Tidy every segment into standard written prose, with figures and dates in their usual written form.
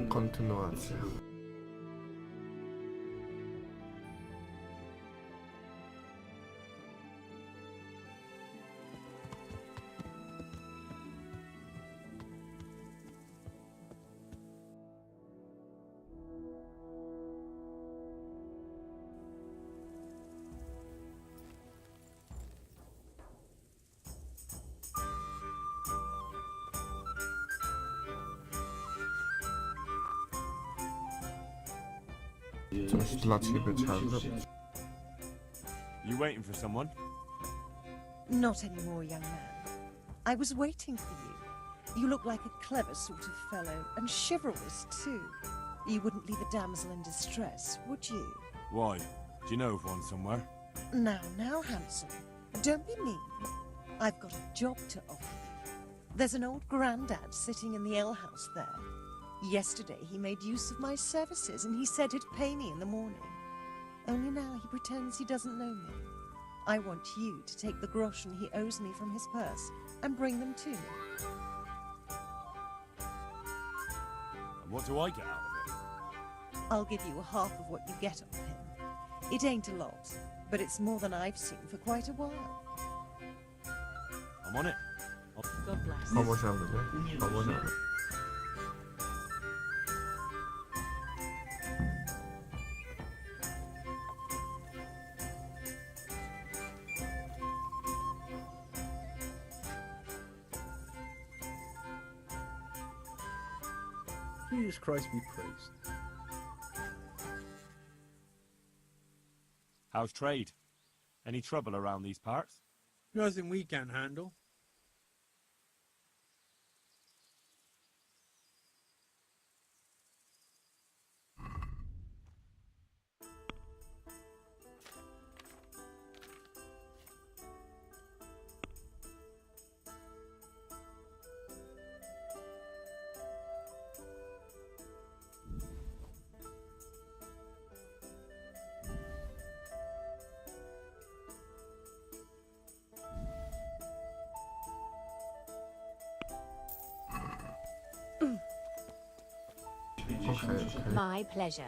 Kontynuacja. Coś dla ciebie trzeba zrobić. You waiting for someone? Not anymore, young man. I was waiting for you. You look like a clever sort of fellow, and chivalrous too. You wouldn't leave a damsel in distress, would you? Why? Do you know of one somewhere? Now, handsome. Don't be mean. I've got a job to offer you. There's an old grandad sitting in the alehouse there. Yesterday he made use of my services and he said he'd pay me in the morning. Only now he pretends he doesn't know me. I want you to take the groschen he owes me from his purse and bring them to me. And what do I get out of it? I'll give you half of what you get off him. It ain't a lot, but it's more than I've seen for quite a while. I'm on it. God bless. Pomożemy, nie? Pomożemy. Jesus Christ be praised. How's trade? Any trouble around these parts? Nothing we can't handle. Okay. My pleasure.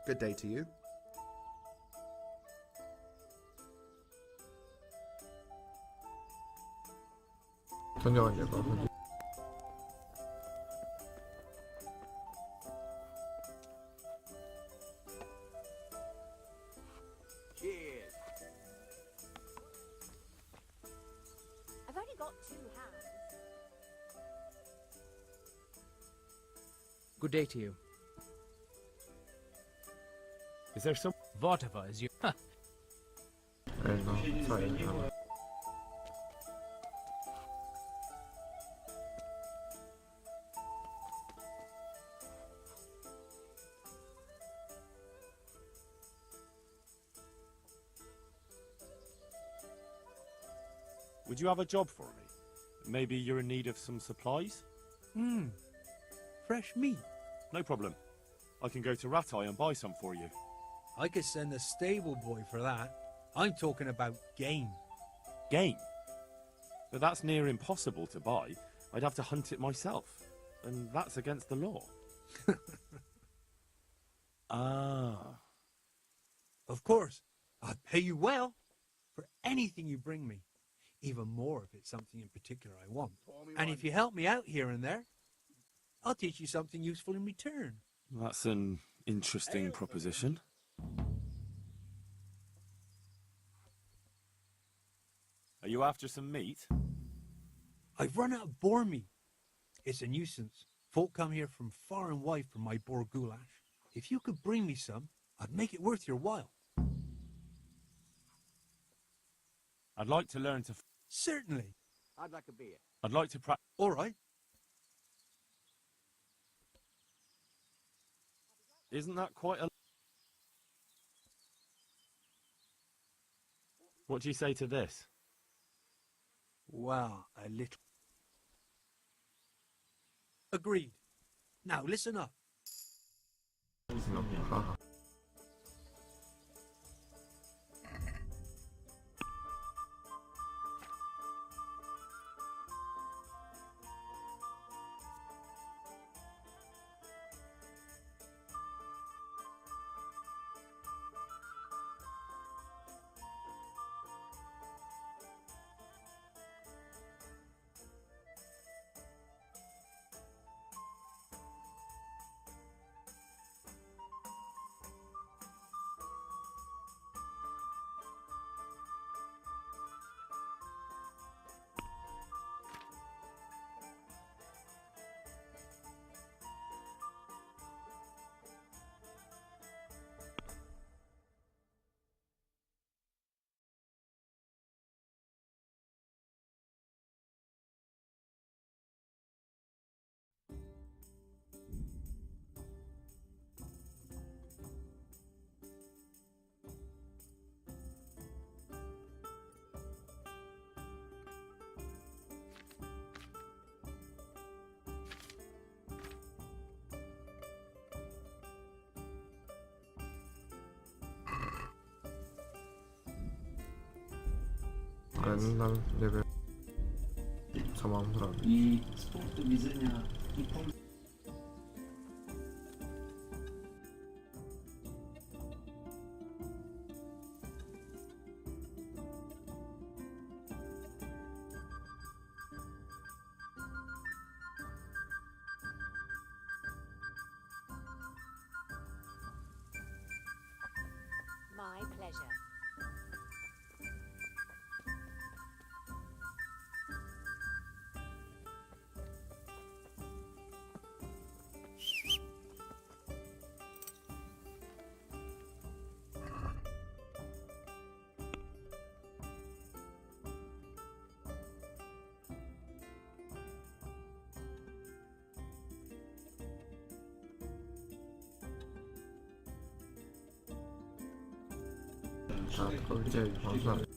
Good day to you. To nie o niego chodzi. Cheers. I've only got 2 hands. Good day to you. Is there some... Whatever is you. Ej, no, co jest tam? Would you have a job for me? Maybe you're in need of some supplies? Fresh meat. No problem. I can go to Ratai and buy some for you. I could send a stable boy for that. I'm talking about game. Game? But that's near impossible to buy. I'd have to hunt it myself. And that's against the law. Ah. Of course, I'd pay you well for anything you bring me. Even more if it's something in particular I want. And if you help me out here and there, I'll teach you something useful in return. That's an interesting proposition. Are you after some meat? I've run out of boar meat. It's a nuisance. Folk come here from far and wide for my boar goulash. If you could bring me some, I'd make it worth your while. I'd like to learn to... Certainly. I'd like a beer. I'd like to practice... All right. Isn't that quite a... What do you say to this? Well, a little. Agreed. Now listen up. No, haha. Ale nadal nie wiem, co mam zrobić. I z punktu widzenia i My pleasure. Trzeba tylko gdzie ich mam znaleźć.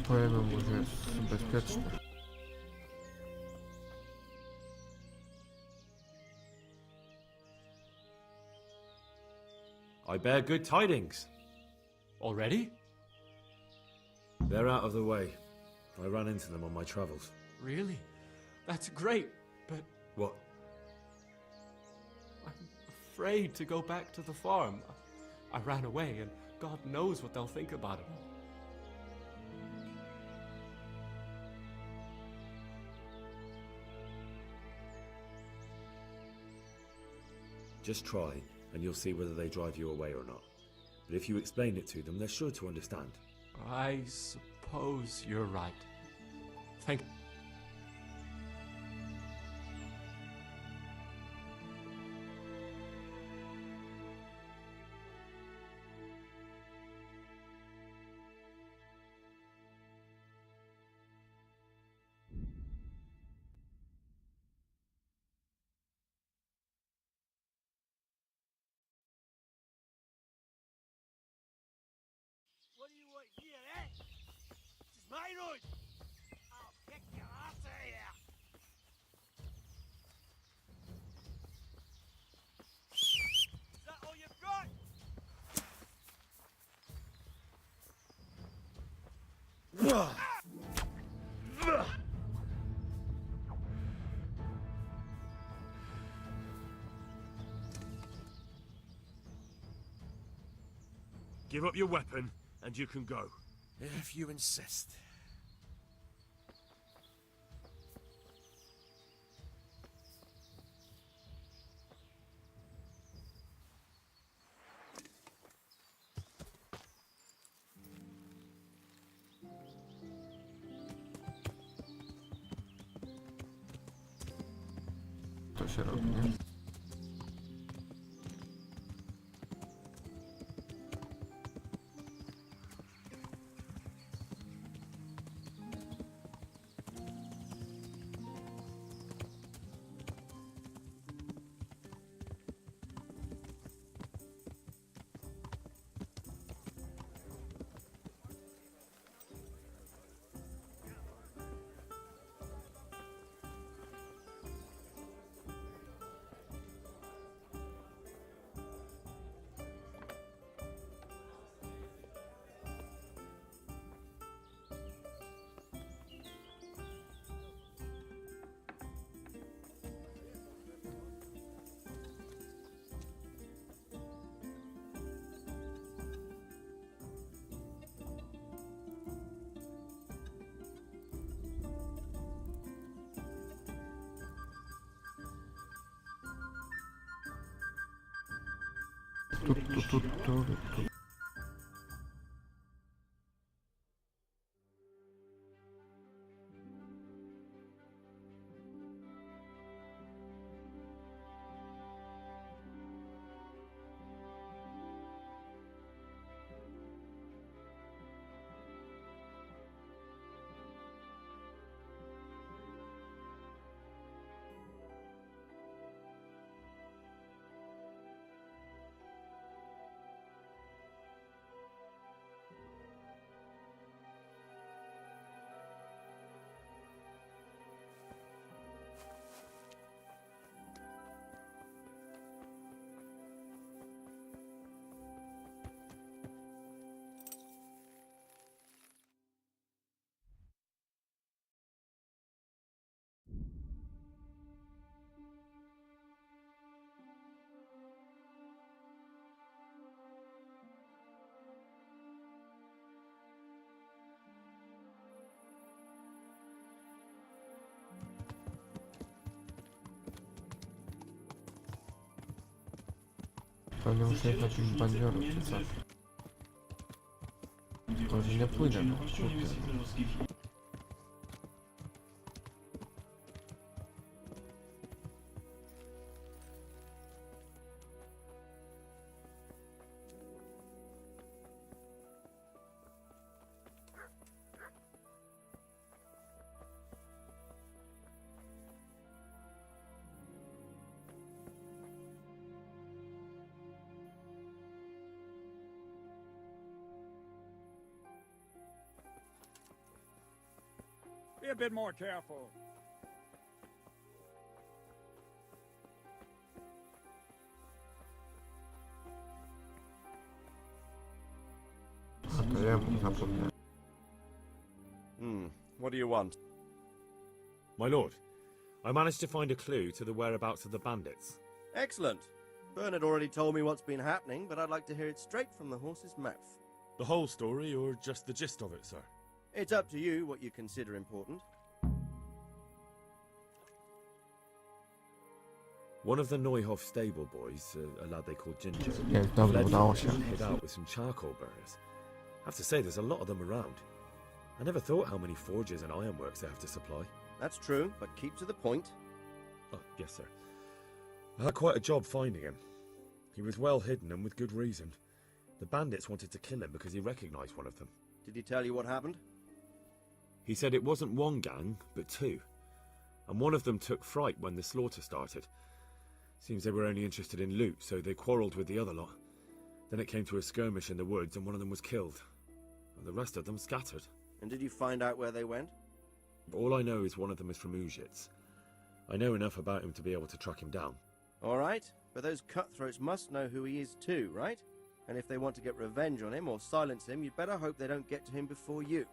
Powiemy mu, że jest bezpieczny. I bear good tidings. Already? They're out of the way. I ran into them on my travels. Really? That's great, but What? I'm afraid to go back to the farm. I ran away, and God knows what they'll think about it all. Just try, and you'll see whether they drive you away or not. But if you explain it to them, they're sure to understand. I suppose you're right. Thank... What do you want here, eh? This is my road! I'll kick your ass out of here! Is that all you've got? Give up your weapon, and you can go. If you insist. To się robi, nie? Tu. Pewnie muszę jechać już bandziorów czy coś. To że nie pójdę, no kurde. Be a bit more careful. A to ja zapomniałem. What do you want? My lord, I managed to find a clue to the whereabouts of the bandits. Excellent. Bernard already told me what's been happening, but I'd like to hear it straight from the horse's mouth. The whole story, or just the gist of it, sir? It's up to you what you consider important. One of the Neuhoff stable boys, a lad they called Ginger, Jak dobrze fled udało from się. and hid out with some charcoal burners. I have to say, there's a lot of them around. I never thought how many forges and ironworks they have to supply. That's true, but keep to the point. Oh, yes, sir. I had quite a job finding him. He was well hidden and with good reason. The bandits wanted to kill him because he recognized one of them. Did he tell you what happened? He said it wasn't one gang, but two. And one of them took fright when the slaughter started. Seems they were only interested in loot, so they quarrelled with the other lot. Then it came to a skirmish in the woods and one of them was killed. And the rest of them scattered. And did you find out where they went? All I know is one of them is from Uzhitz. I know enough about him to be able to track him down. All right, but those cutthroats must know who he is too, right? And if they want to get revenge on him or silence him, you'd better hope they don't get to him before you.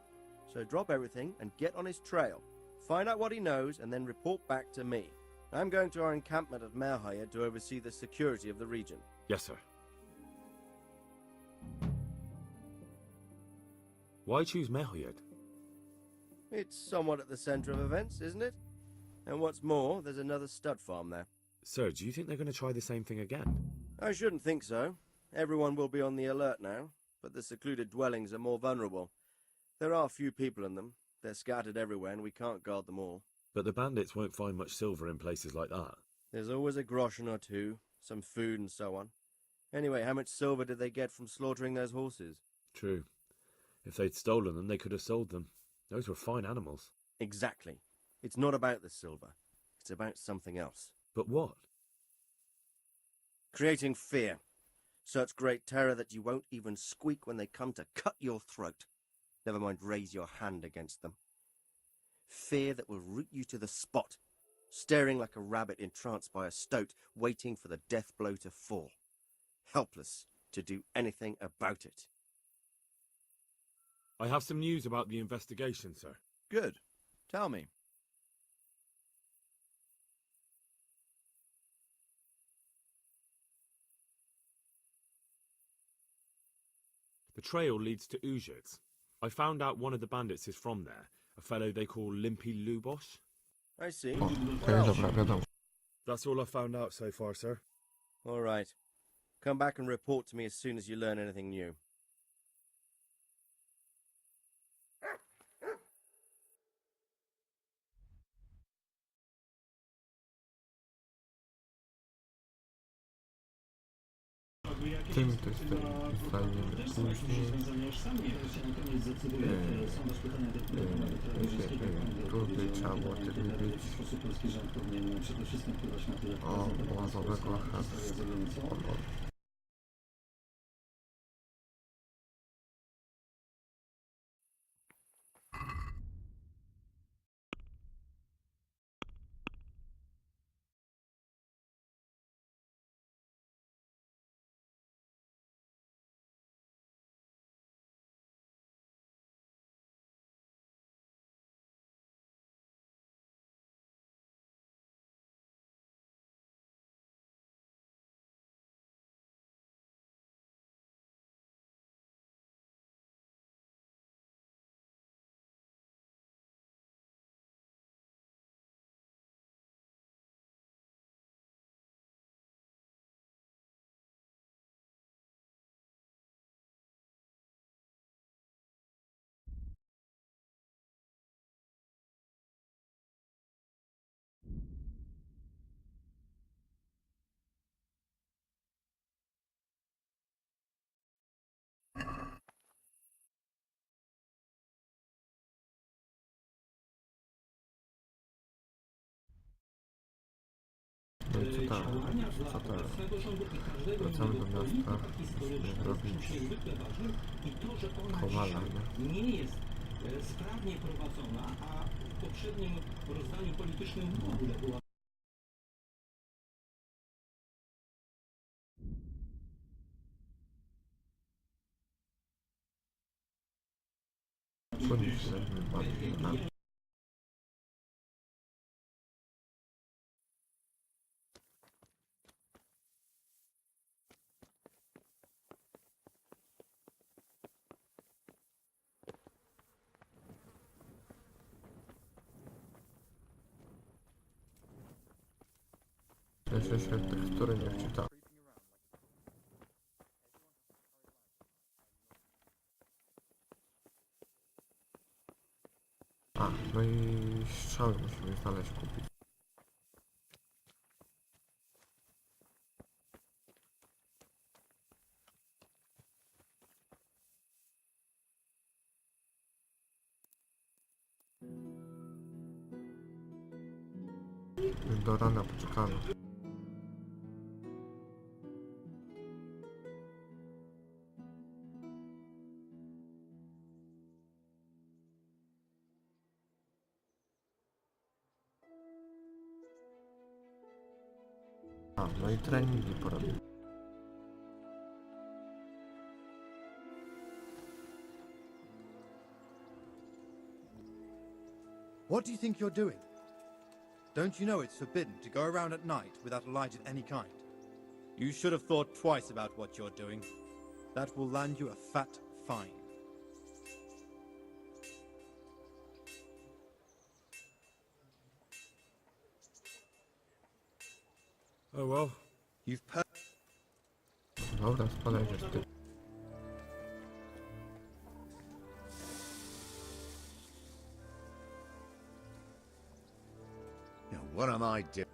So drop everything and get on his trail. Find out what he knows and then report back to me. I'm going to our encampment at Merhayed to oversee the security of the region. Yes, sir. Why choose Merhayed? It's somewhat at the centre of events, isn't it? And what's more, there's another stud farm there. Sir, do you think they're going to try the same thing again? I shouldn't think so. Everyone will be on the alert now, but the secluded dwellings are more vulnerable. There are few people in them. They're scattered everywhere and we can't guard them all. But the bandits won't find much silver in places like that. There's always a groschen or two, some food and so on. Anyway, how much silver did they get from slaughtering those horses? True. If they'd stolen them, they could have sold them. Those were fine animals. Exactly. It's not about the silver. It's about something else. But what? Creating fear. Such great terror that you won't even squeak when they come to cut your throat. Never mind raise your hand against them. Fear that will root you to the spot, staring like a rabbit entranced by a stoat, waiting for the death blow to fall. Helpless to do anything about it. I have some news about the investigation, sir. Good. Tell me. The trail leads to Uzhitz. I found out one of the bandits is from there, a fellow they call Limpy Lubosh. I see. O, to jest dobra wiadomo. That's all I've found out so far, sir. All right. Come back and report to me as soon as you learn anything new. Tym to jest ustalimy później. Tutaj trzeba było wtedy być o łazowego hasła. No i co tam? Co teraz? Wracamy do miasta. Musimy zrobić kowala, nie? nie jest sprawnie prowadzona, a w poprzednim rozdaniu politycznym w ogóle była. Podniesiemy bardziej na... Jeszcze się tekstury nie wczyta. A, no i strzały musimy znaleźć, kupić. Do rana poczekamy. A, no i treningi porobimy. What do you think you're doing? Don't you know it's forbidden to go around at night without a light of any kind? You should have thought twice about what you're doing. That will land you a fat fine. Oh well. You've Dobra, spadajesz ty. Now, what am I doing?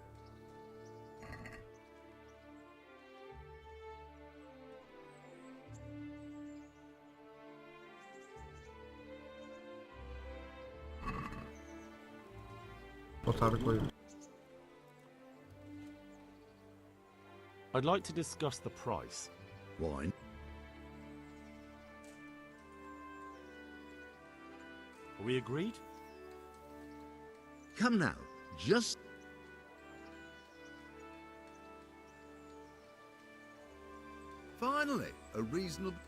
Potarguj. I'd like to discuss the price. Wine? Are we agreed? Come now, just... Finally, a reasonable...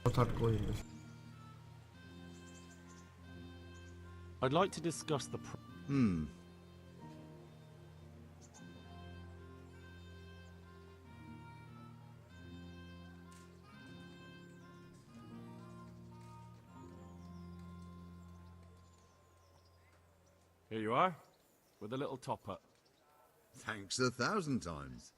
Potargujmy się. I'd like to discuss the price. Here you are, with a little top-up. Thanks 1,000 times.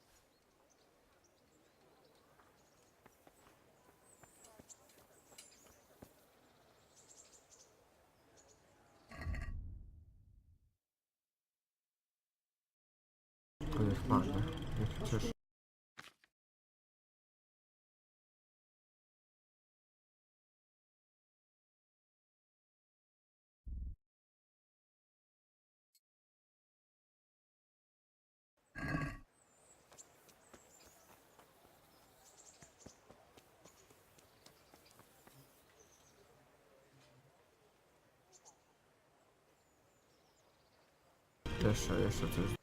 Jeszcze coś.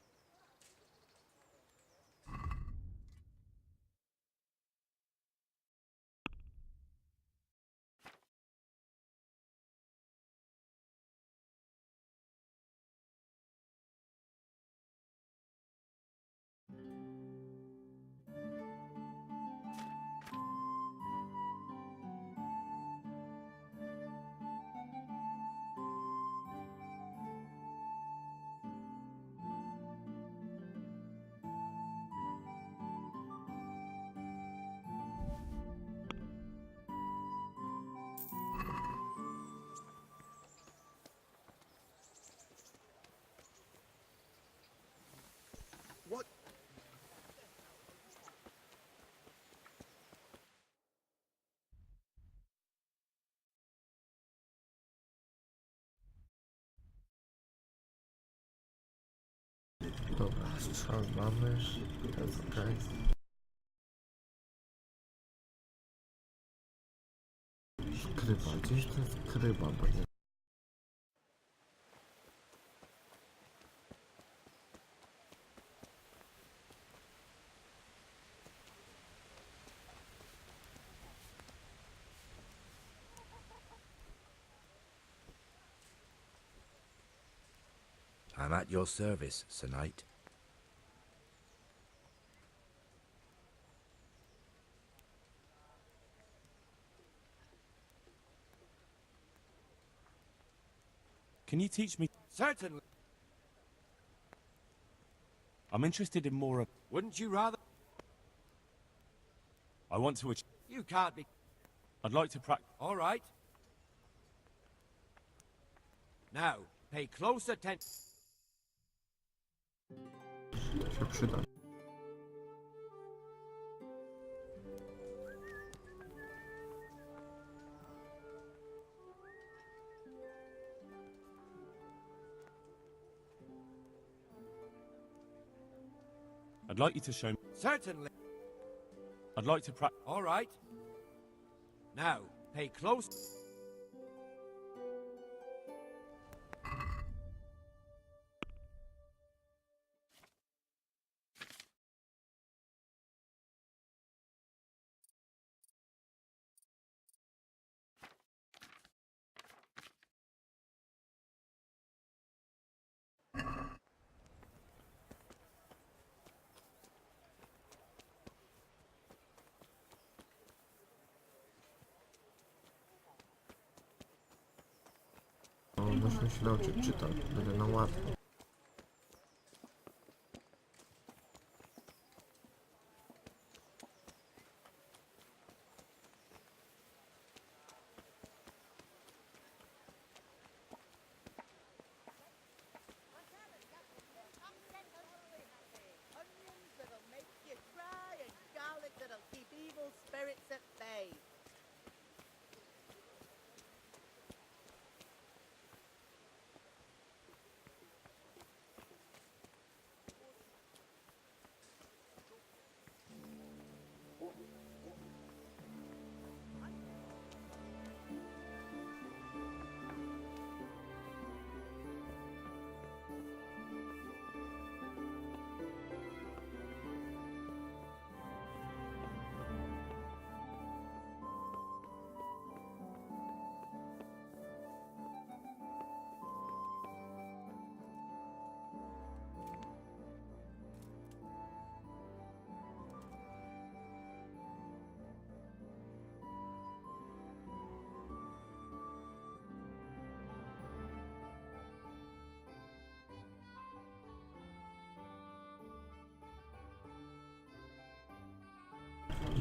What? Dobra, strzał mamy. To jest okej. Kryba, gdzieś to jest kryba, bo nie. I'm at your service, Sir Knight. Can you teach me? Certainly. I'm interested in more of... Wouldn't you rather? I want to achieve... You can't be. I'd like to practice... All right. Now, pay close attention. To się przyda. I'd like you to show me... Certainly. I'd like to practice... All right. Now, pay close. No, muszę się nauczyć czytać, będzie nam łatwo.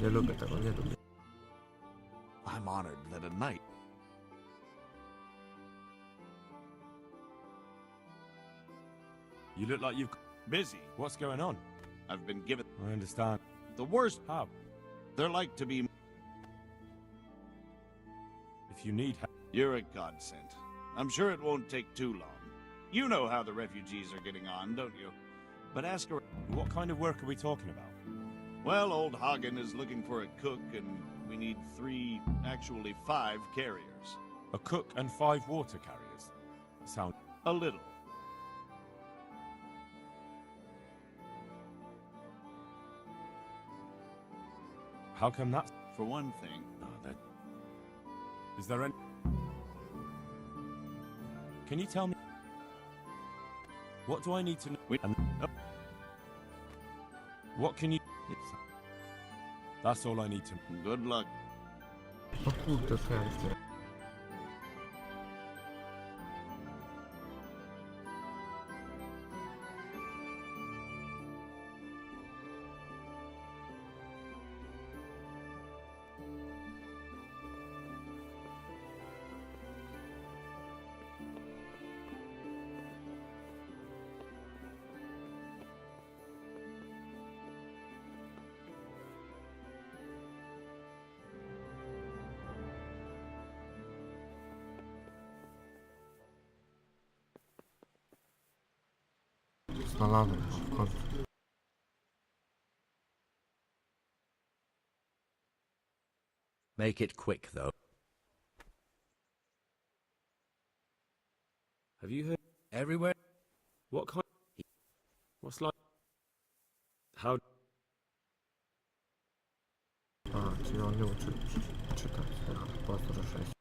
Nie lubię tego, nie lubię. I'm honored that a knight... You look like you've... Busy. What's going on? I've been given I understand. the worst. How? They're like to be. If you need help... You're a godsend. I'm sure it won't take too long. You know how the refugees are getting on, don't you? But ask her. What kind of work are we talking about? Well, old Hagen is looking for a cook, and we need 3, actually 5 carriers. A cook and 5 water carriers? Sound... A little. How come that's... For one thing, Is there any... Can you tell me... What do I need to know? What can you... That's all I need to... Good luck. O kurde, co ja chcę? Znalazłem go w końcu. Make it quick, though. Have you heard? Everywhere? What kind? What's like? How? A, czyli on nie uczy czytać. Chyba to, że 6.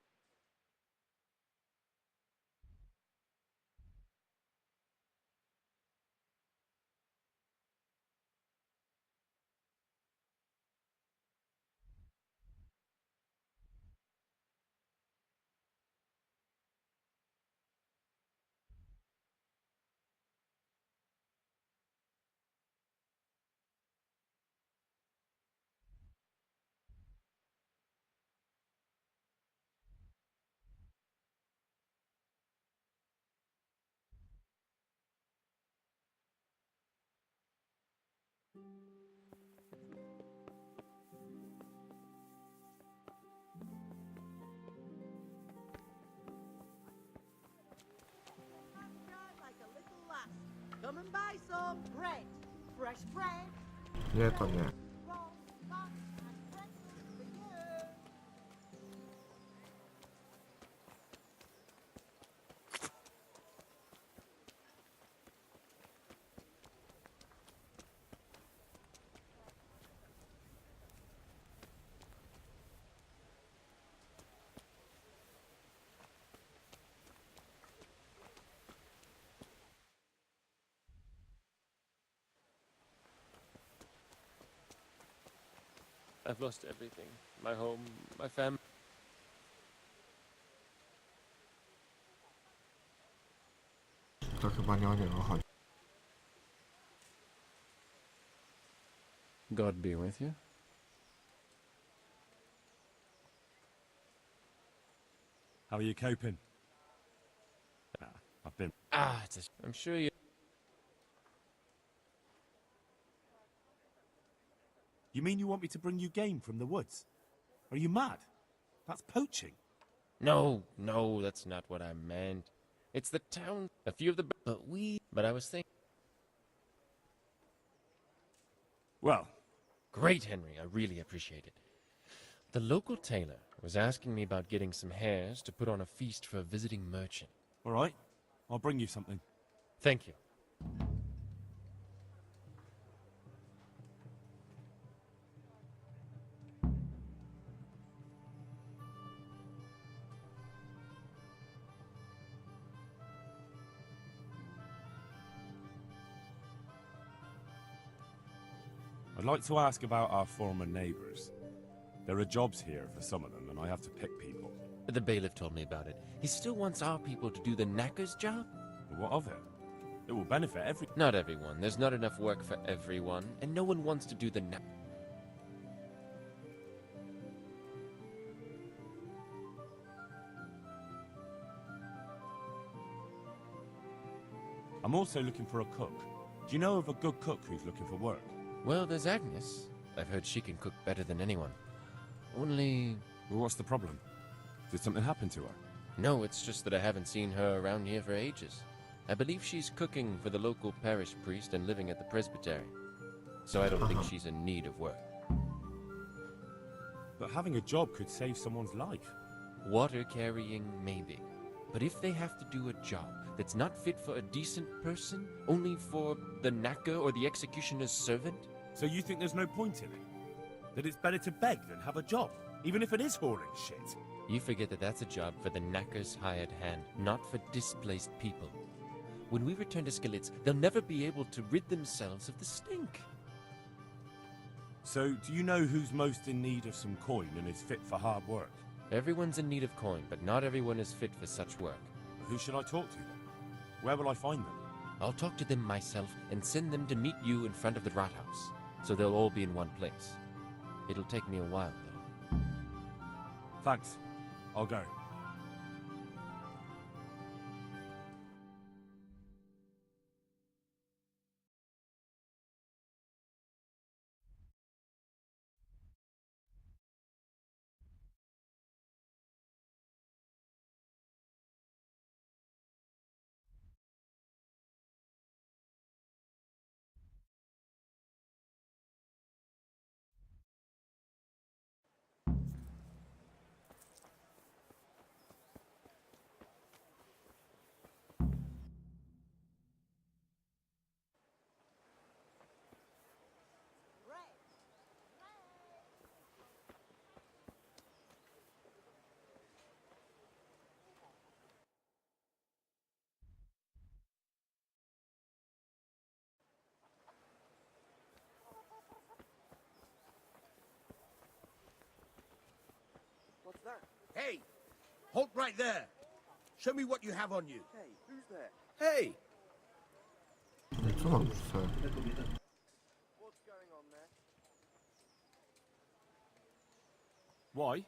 Come and buy some bread. Fresh bread. Nie, to nie. I've lost everything. My home, my family. To chyba nie o niego chodzi. God be with you. How are you coping? I've been... I'm sure you... You mean you want me to bring you game from the woods? Are you mad? That's poaching. No, that's not what I meant. It's the town. A few of the... But I was thinking... Well... Great, Henry. I really appreciate it. The local tailor was asking me about getting some hares to put on a feast for a visiting merchant. All right. I'll bring you something. Thank you. I'd like to ask about our former neighbours. There are jobs here for some of them, and I have to pick people. The bailiff told me about it. He still wants our people to do the knacker's job? But what of it? It will benefit Not everyone. There's not enough work for everyone, and no one wants to do the I'm also looking for a cook. Do you know of a good cook who's looking for work? Well, there's Agnes. I've heard she can cook better than anyone. Only... Well, what's the problem? Did something happen to her? No, it's just that I haven't seen her around here for ages. I believe she's cooking for the local parish priest and living at the presbytery. So I don't think she's in need of work. But having a job could save someone's life. Water carrying, maybe. But if they have to do a job that's not fit for a decent person, only for the knacker or the executioner's servant? So you think there's no point in it? That it's better to beg than have a job, even if it is hauling shit. You forget that that's a job for the knacker's hired hand, not for displaced people. When we return to Skillets, they'll never be able to rid themselves of the stink. So, do you know who's most in need of some coin and is fit for hard work? Everyone's in need of coin, but not everyone is fit for such work. Who should I talk to then? Where will I find them? I'll talk to them myself and send them to meet you in front of the rat house, so they'll all be in one place. It'll take me a while, though. Thanks. I'll go. What's that? Hey! Halt right there! Show me what you have on you. Hey, who's there? Hey! No co mam przy sobie? What's going on there? Why?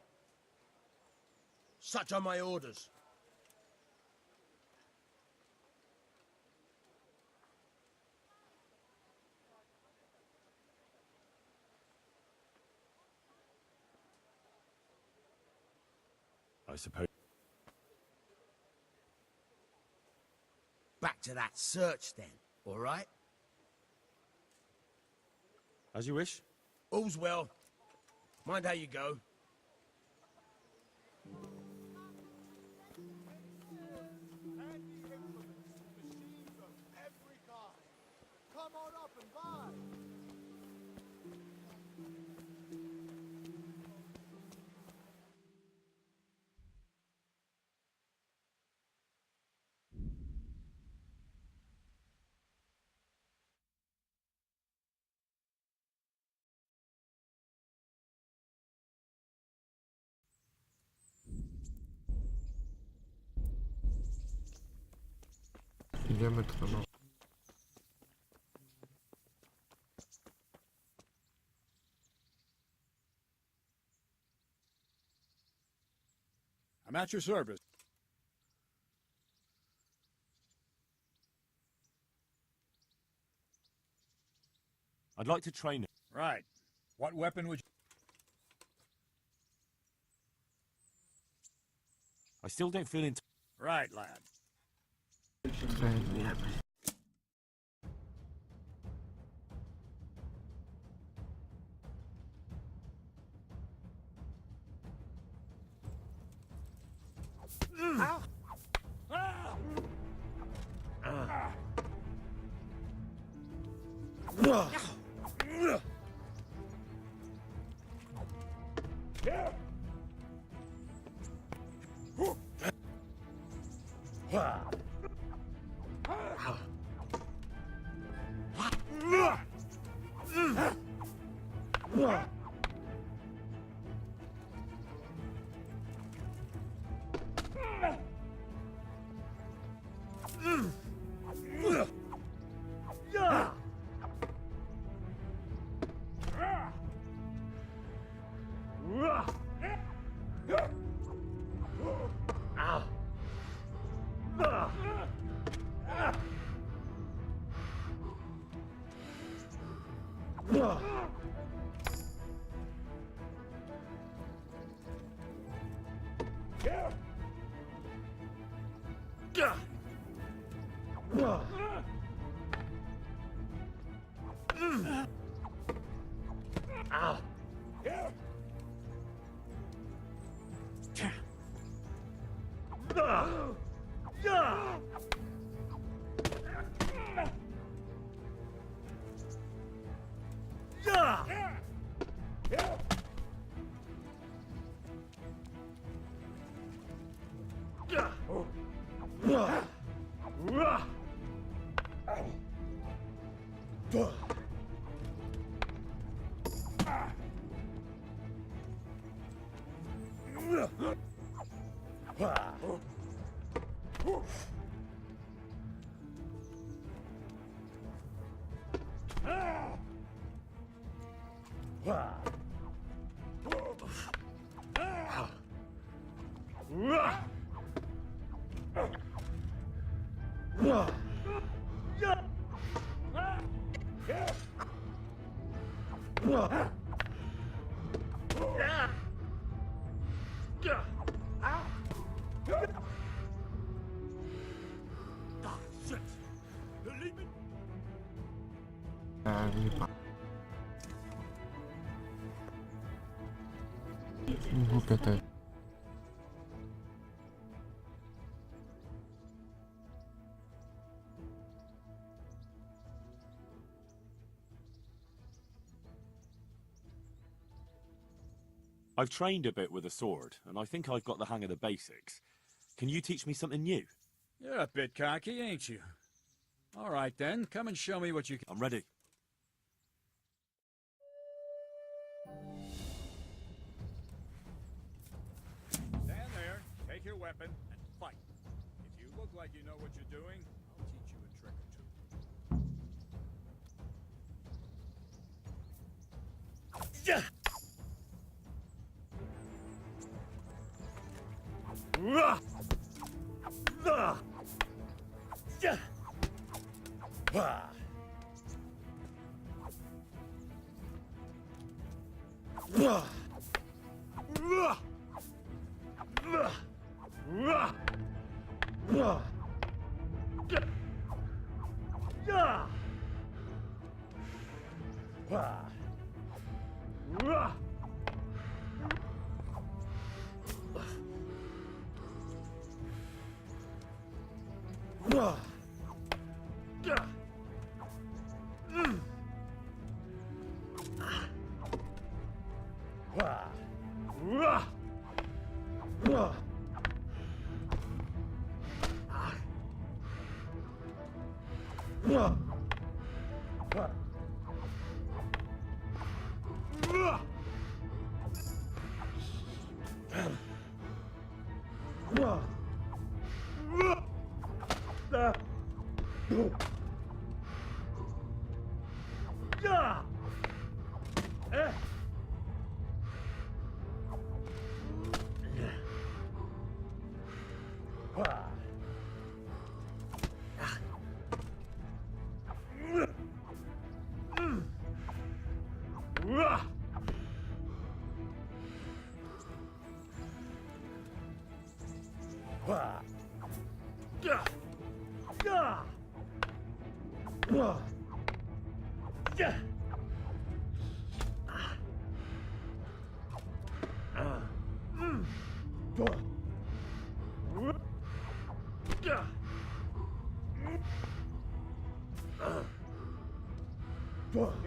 Such are my orders. I suppose. Back to that search then, all right? As you wish. All's well. Mind how you go. Come on up and buy. Idziemy trenować. I'm at your service. I'd like to train it. Right. What weapon would you... I still don't feel into... Right, lad. Trenujemy. Ow! Ah! Yeah! Lipa. Głupie też. I've trained a bit with a sword, and I think I've got the hang of the basics. Can you teach me something new? You're a bit cocky, ain't you? All right, then. Come and show me what you can. I'm ready. Stand there, take your weapon, and fight. If you look like you know what you're doing, I'll teach you a trick or two. Yeah.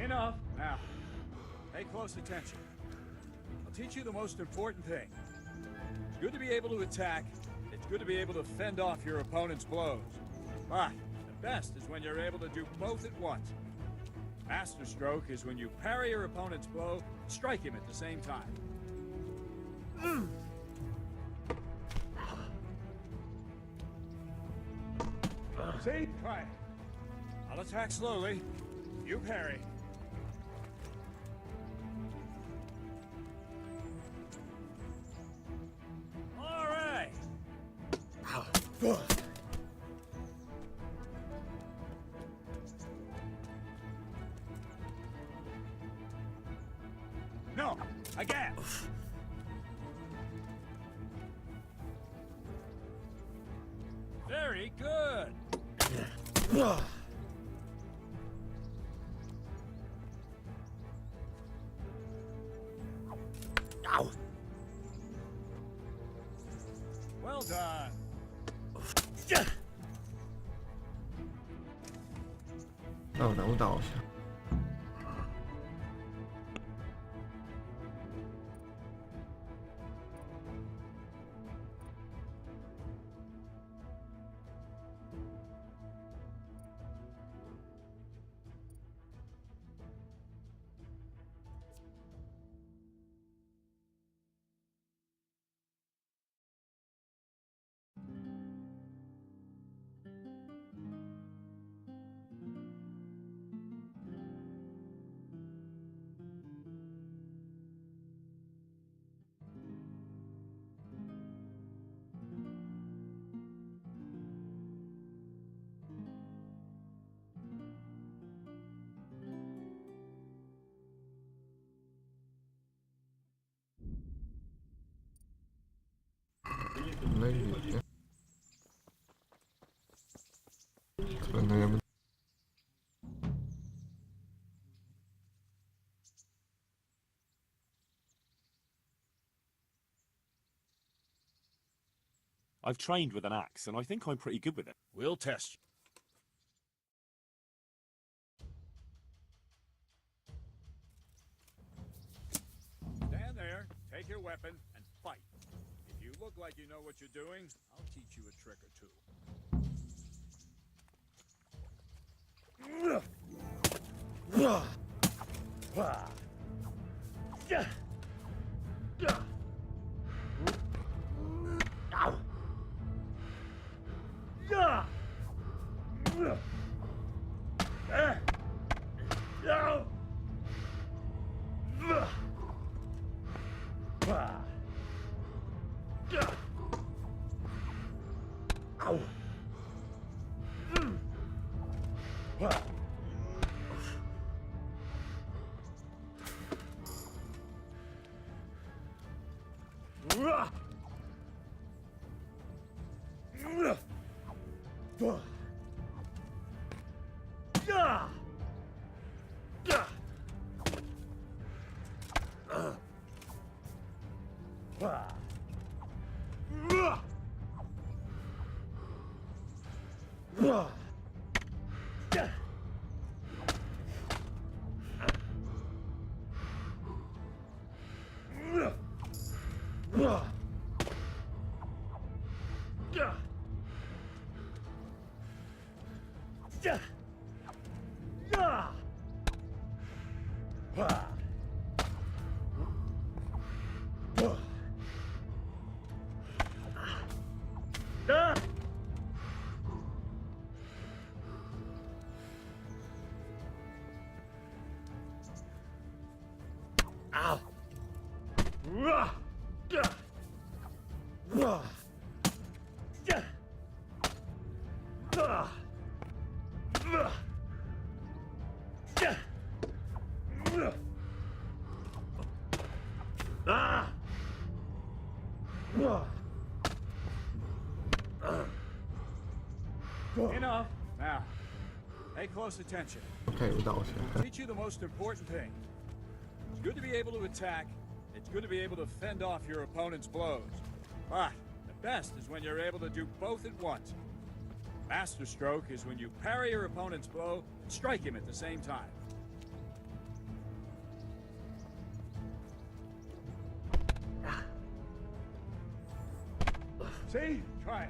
Enough. Now, pay close attention. I'll teach you the most important thing. It's good to be able to attack. It's good to be able to fend off your opponent's blows. But the best is when you're able to do both at once. Master stroke is when you parry your opponent's blow and strike him at the same time. See? Try it. I'll attack slowly. You parry. All right. No, again. Very good. Well done. Dobra, udało się. No i nie. Trenujemy. I've trained with an axe, and I think I'm pretty good with it. We'll test you. Stand there, take your weapon, and fight. If you look like you know what you're doing, I'll teach you a trick or two. Enough. Now, pay close attention. Okej, udało się. I'll teach you the most important thing. It's good to be able to attack. It's good to be able to fend off your opponent's blows. But the best is when you're able to do both at once. Master stroke is when you parry your opponent's blow and strike him at the same time. See? Try it.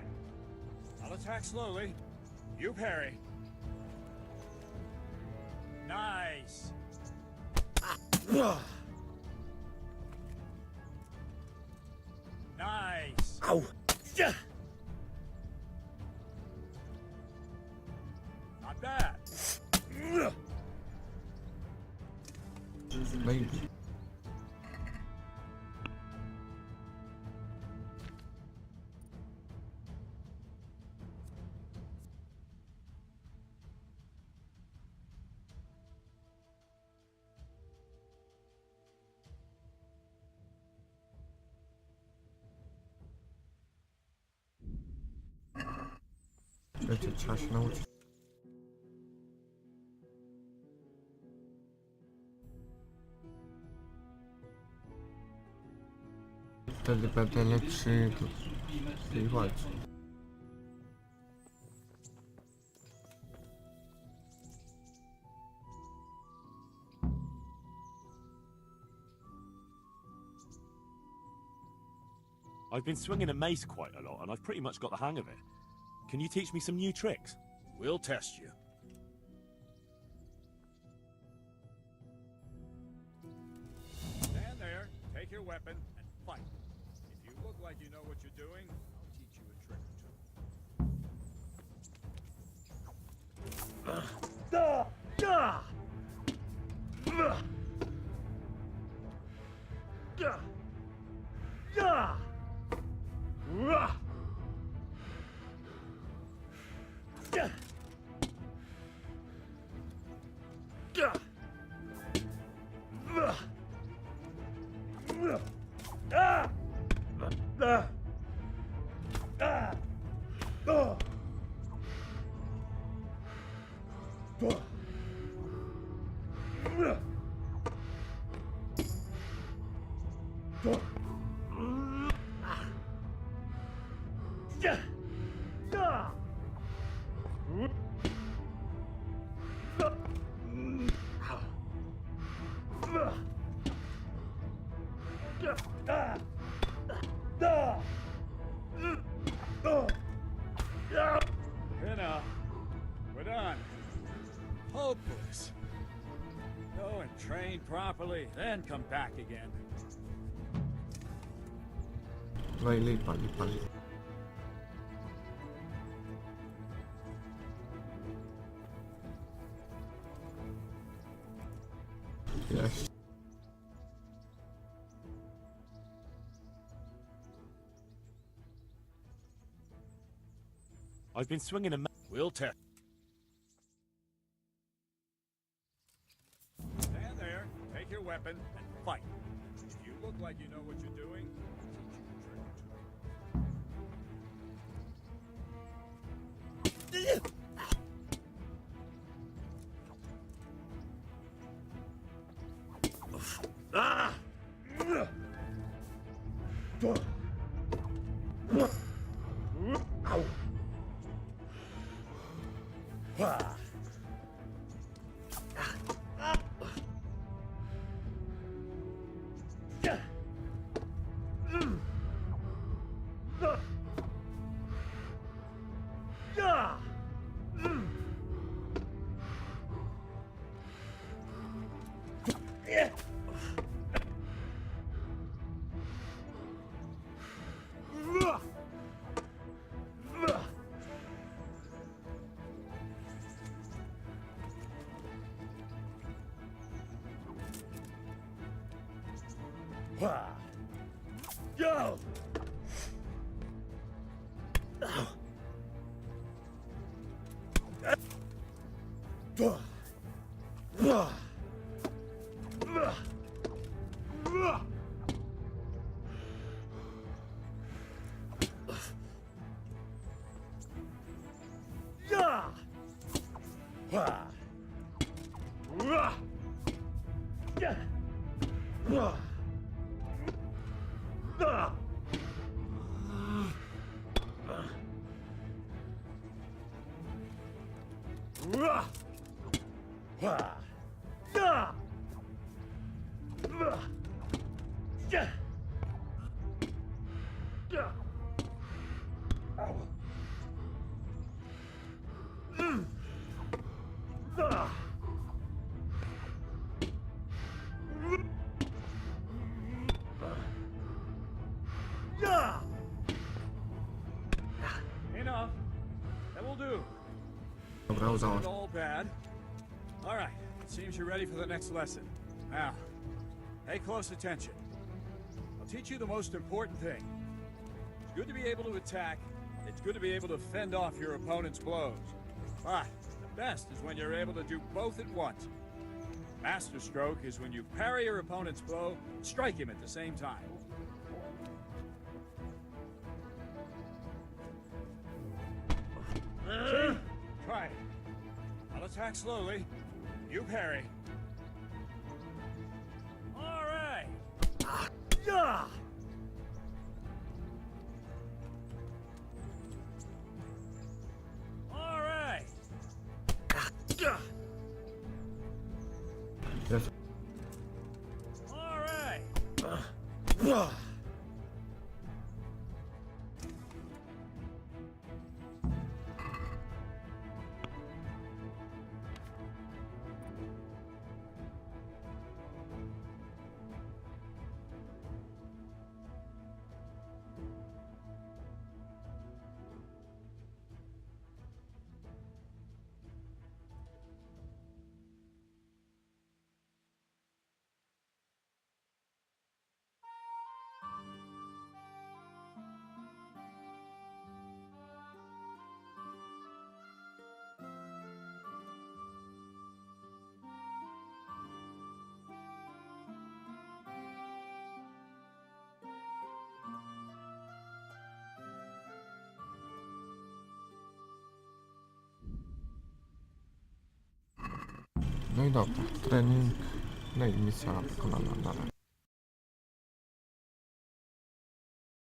I'll attack slowly. You parry. Nice. Nice. Ow. Not bad. Maybe. Wiecie, trzeba się nauczyć. Wtedy będę lepszy w tej walce. I've been swinging a mace quite a lot, and I've pretty much got the hang of it. Can you teach me some new tricks? We'll test you. Stand there, take your weapon, and fight. If you look like you know what you're doing, I'll teach you a trick or two. Enough. We're done. Hopeless. Go and train properly, then come back again. No i lipa, lipa, lipa. Yes. I've been swinging a... We'll test. Stand there, take your weapon, and fight. If you look like you know what you're doing, Ah! Ow! Ah! Go! enough. That will do. Dobra, udało Not się. all bad. All right. It seems you're ready for the next lesson. Now, pay close attention. I'll teach you the most important thing. It's good to be able to attack. It's good to be able to fend off your opponent's blows. But the best is when you're able to do both at once. Master stroke is when you parry your opponent's blow and strike him at the same time. See? Try it. I'll attack slowly. You parry. All right. All right. Yes. All right. No i dobra, trening, no i misja wykonana na razie.